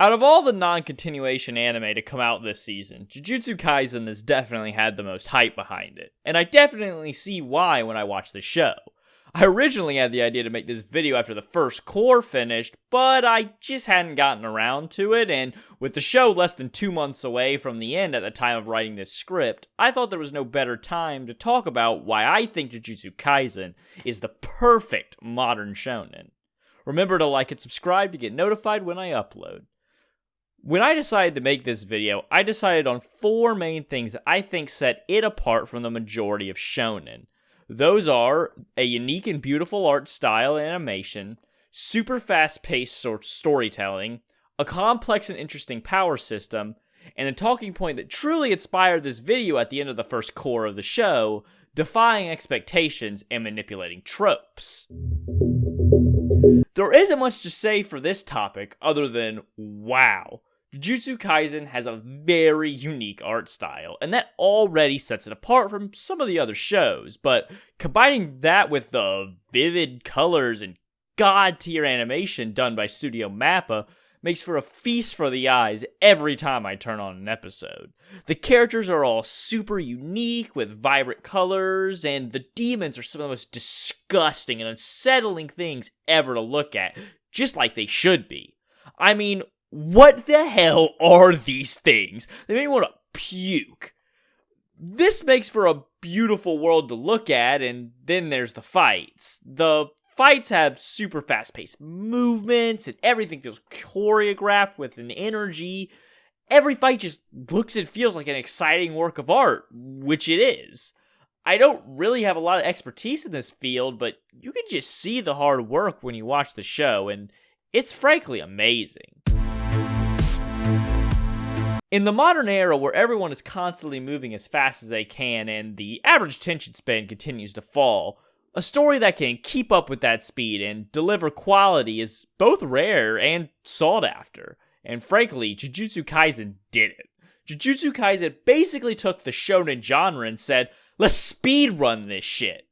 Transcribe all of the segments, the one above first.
Out of all the non-continuation anime to come out this season, Jujutsu Kaisen has definitely had the most hype behind it, and I definitely see why when I watch the show. I originally had the idea to make this video after the first core finished, but I just hadn't gotten around to it, and with the show less than 2 months away from the end at the time of writing this script, I thought there was no better time to talk about why I think Jujutsu Kaisen is the perfect modern shonen. Remember to like and subscribe to get notified when I upload. When I decided to make this video, I decided on 4 main things that I think set it apart from the majority of shonen. Those are a unique and beautiful art style and animation, super fast-paced storytelling, a complex and interesting power system, and a talking point that truly inspired this video at the end of the first core of the show, defying expectations and manipulating tropes. There isn't much to say for this topic other than, wow. Jujutsu Kaisen has a very unique art style, and that already sets it apart from some of the other shows, but combining that with the vivid colors and god-tier animation done by Studio Mappa makes for a feast for the eyes every time I turn on an episode. The characters are all super unique with vibrant colors, and the demons are some of the most disgusting and unsettling things ever to look at, just like they should be. I mean, what the hell are these things? They make me want to puke. This makes for a beautiful world to look at, and then there's the fights. The fights have super fast-paced movements, and everything feels choreographed with an energy. Every fight just looks and feels like an exciting work of art, which it is. I don't really have a lot of expertise in this field, but you can just see the hard work when you watch the show, and it's frankly amazing. In the modern era where everyone is constantly moving as fast as they can and the average attention span continues to fall, a story that can keep up with that speed and deliver quality is both rare and sought after. And frankly, Jujutsu Kaisen did it. Jujutsu Kaisen basically took the shonen genre and said, let's speedrun this shit.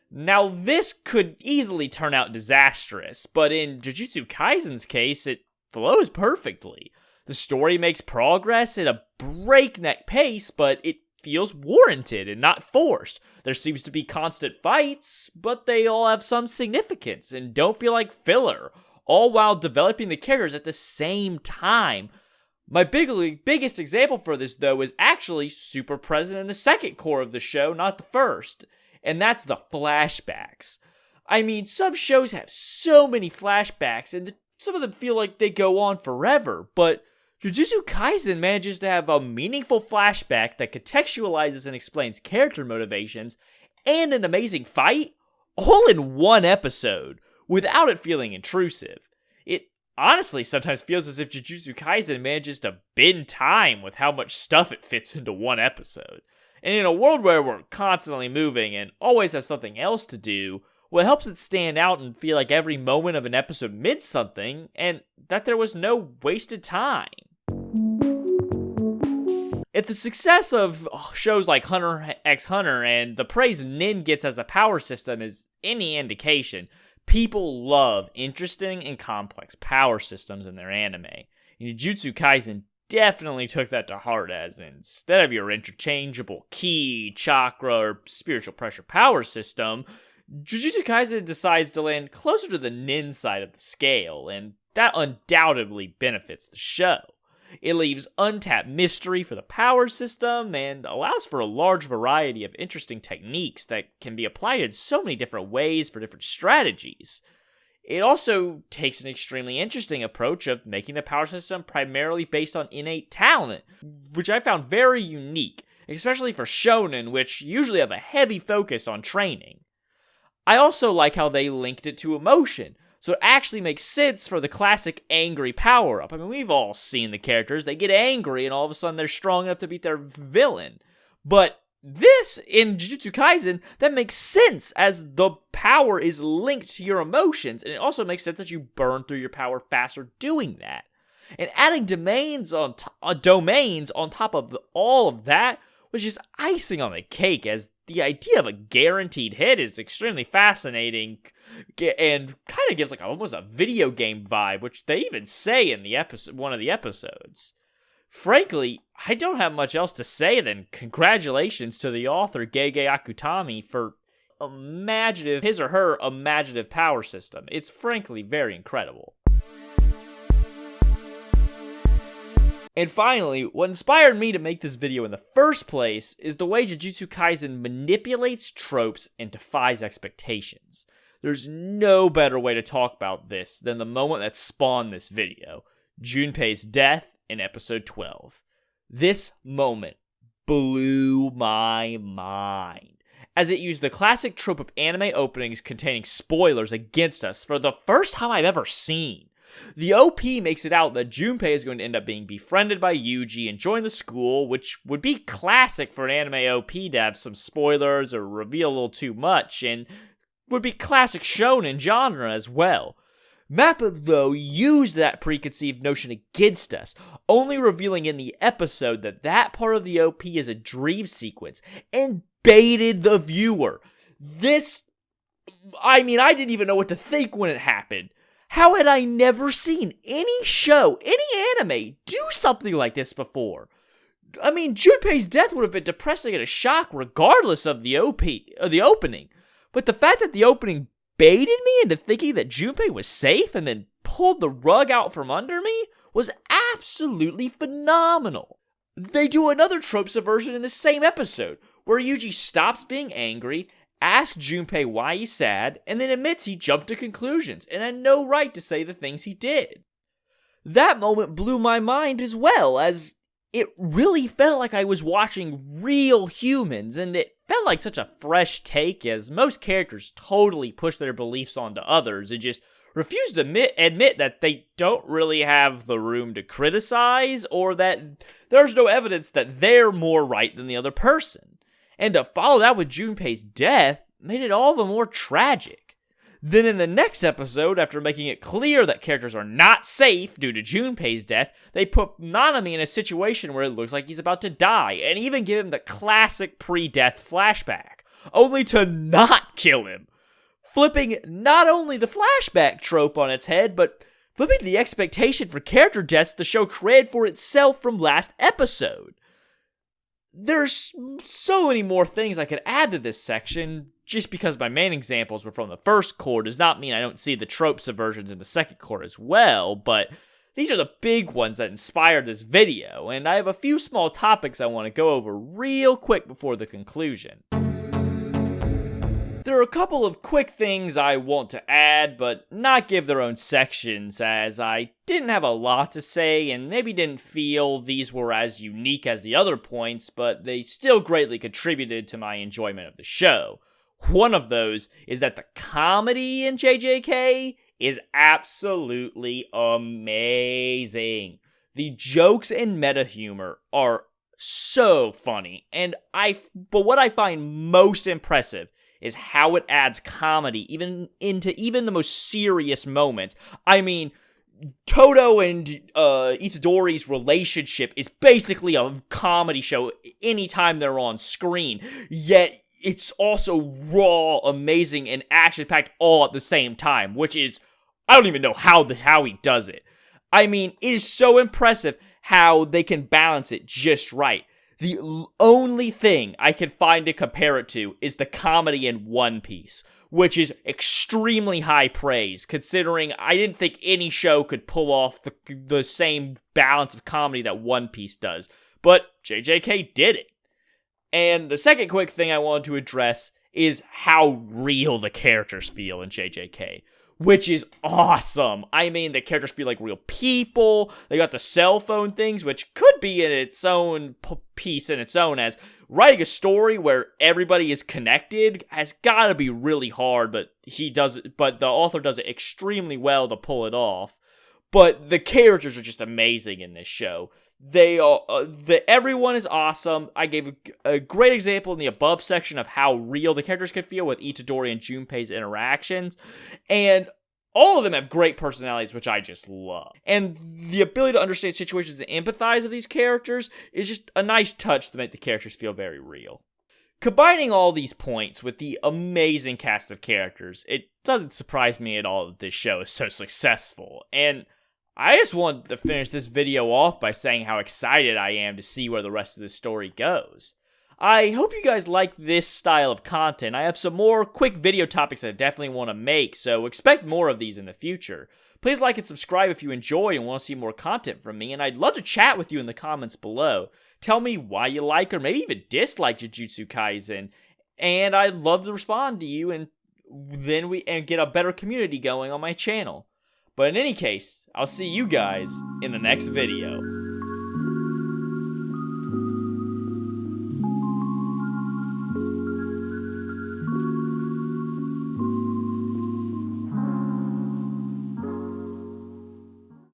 Now this could easily turn out disastrous, but in Jujutsu Kaisen's case, it flows perfectly. The story makes progress at a breakneck pace, but it feels warranted and not forced. There seems to be constant fights, but they all have some significance and don't feel like filler, all while developing the characters at the same time. My biggest example for this, though, is actually super present in the second core of the show, not the first, and that's the flashbacks. I mean, some shows have so many flashbacks, and some of them feel like they go on forever, but Jujutsu Kaisen manages to have a meaningful flashback that contextualizes and explains character motivations and an amazing fight all in one episode without it feeling intrusive. It honestly sometimes feels as if Jujutsu Kaisen manages to bend time with how much stuff it fits into one episode. And in a world where we're constantly moving and always have something else to do, what helps it stand out and feel like every moment of an episode meant something and that there was no wasted time. If the success of shows like Hunter x Hunter and the praise Nin gets as a power system is any indication, people love interesting and complex power systems in their anime. And Jujutsu Kaisen definitely took that to heart, as instead of your interchangeable ki, chakra, or spiritual pressure power system, Jujutsu Kaisen decides to land closer to the Nin side of the scale, and that undoubtedly benefits the show. It leaves untapped mystery for the power system and allows for a large variety of interesting techniques that can be applied in so many different ways for different strategies. It also takes an extremely interesting approach of making the power system primarily based on innate talent, which I found very unique, especially for shonen, which usually have a heavy focus on training. I also like how they linked it to emotion, so it actually makes sense for the classic angry power-up. I mean, we've all seen the characters, they get angry and all of a sudden they're strong enough to beat their villain. But this, in Jujutsu Kaisen, that makes sense as the power is linked to your emotions, and it also makes sense that you burn through your power faster doing that. And adding domains on top of all of that was just icing on the cake, as the idea of a guaranteed hit is extremely fascinating and kind of gives like almost a video game vibe, which they even say in the one of the episodes. Frankly, I don't have much else to say than congratulations to the author Gege Akutami for his or her imaginative power system. It's frankly very incredible. And finally, what inspired me to make this video in the first place is the way Jujutsu Kaisen manipulates tropes and defies expectations. There's no better way to talk about this than the moment that spawned this video, Junpei's death in episode 12. This moment blew my mind, as it used the classic trope of anime openings containing spoilers against us for the first time I've ever seen. The OP makes it out that Junpei is going to end up being befriended by Yuji and join the school, which would be classic for an anime OP to have some spoilers or reveal a little too much, and would be classic Shounen genre as well. Mappa, though, used that preconceived notion against us, only revealing in the episode that that part of the OP is a dream sequence, and baited the viewer. I didn't even know what to think when it happened. How had I never seen any show, any anime, do something like this before? Junpei's death would have been depressing and a shock regardless of the opening. But the fact that the opening baited me into thinking that Junpei was safe and then pulled the rug out from under me was absolutely phenomenal. They do another trope subversion in the same episode, where Yuji stops being angry, asks Junpei why he's sad, and then admits he jumped to conclusions and had no right to say the things he did. That moment blew my mind as well, as it really felt like I was watching real humans, and it felt like such a fresh take, as most characters totally push their beliefs onto others and just refuse to admit that they don't really have the room to criticize, or that there's no evidence that they're more right than the other person. And to follow that with Junpei's death made it all the more tragic. Then in the next episode, after making it clear that characters are not safe due to Junpei's death, they put Nanami in a situation where it looks like he's about to die, and even give him the classic pre-death flashback, only to not kill him. Flipping not only the flashback trope on its head, but flipping the expectation for character deaths the show created for itself from last episode. There's so many more things I could add to this section. Just because my main examples were from the first cour does not mean I don't see the trope subversions in the second cour as well, but these are the big ones that inspired this video, and I have a few small topics I want to go over real quick before the conclusion. There are a couple of quick things I want to add, but not give their own sections, as I didn't have a lot to say and maybe didn't feel these were as unique as the other points, but they still greatly contributed to my enjoyment of the show. One of those is that the comedy in JJK is absolutely amazing. The jokes and meta humor are so funny, but what I find most impressive is how it adds comedy into the most serious moments. Toto and Itadori's relationship is basically a comedy show anytime they're on screen, yet it's also raw, amazing, and action-packed all at the same time, which is, I don't even know how he does it. It is so impressive how they can balance it just right. The only thing I can find to compare it to is the comedy in One Piece, which is extremely high praise, considering I didn't think any show could pull off the same balance of comedy that One Piece does. But JJK did it. And the second quick thing I wanted to address is how real the characters feel in JJK, which is awesome. The characters feel like real people. They got the cell phone things, which could be in its own piece in its own, as writing a story where everybody is connected has got to be really hard, but the author does it extremely well to pull it off. But the characters are just amazing in this show. Everyone is awesome. I gave a great example in the above section of how real the characters can feel with Itadori and Junpei's interactions. And All of them have great personalities, which I just love. And the ability to understand situations and empathize with these characters is just a nice touch to make the characters feel very real. Combining all these points with the amazing cast of characters, it doesn't surprise me at all that this show is so successful. And I just wanted to finish this video off by saying how excited I am to see where the rest of this story goes. I hope you guys like this style of content. I have some more quick video topics that I definitely want to make, so expect more of these in the future. Please like and subscribe if you enjoyed and want to see more content from me, and I'd love to chat with you in the comments below. Tell me why you like or maybe even dislike Jujutsu Kaisen, and I'd love to respond to you, and then we get a better community going on my channel. But in any case, I'll see you guys in the next video.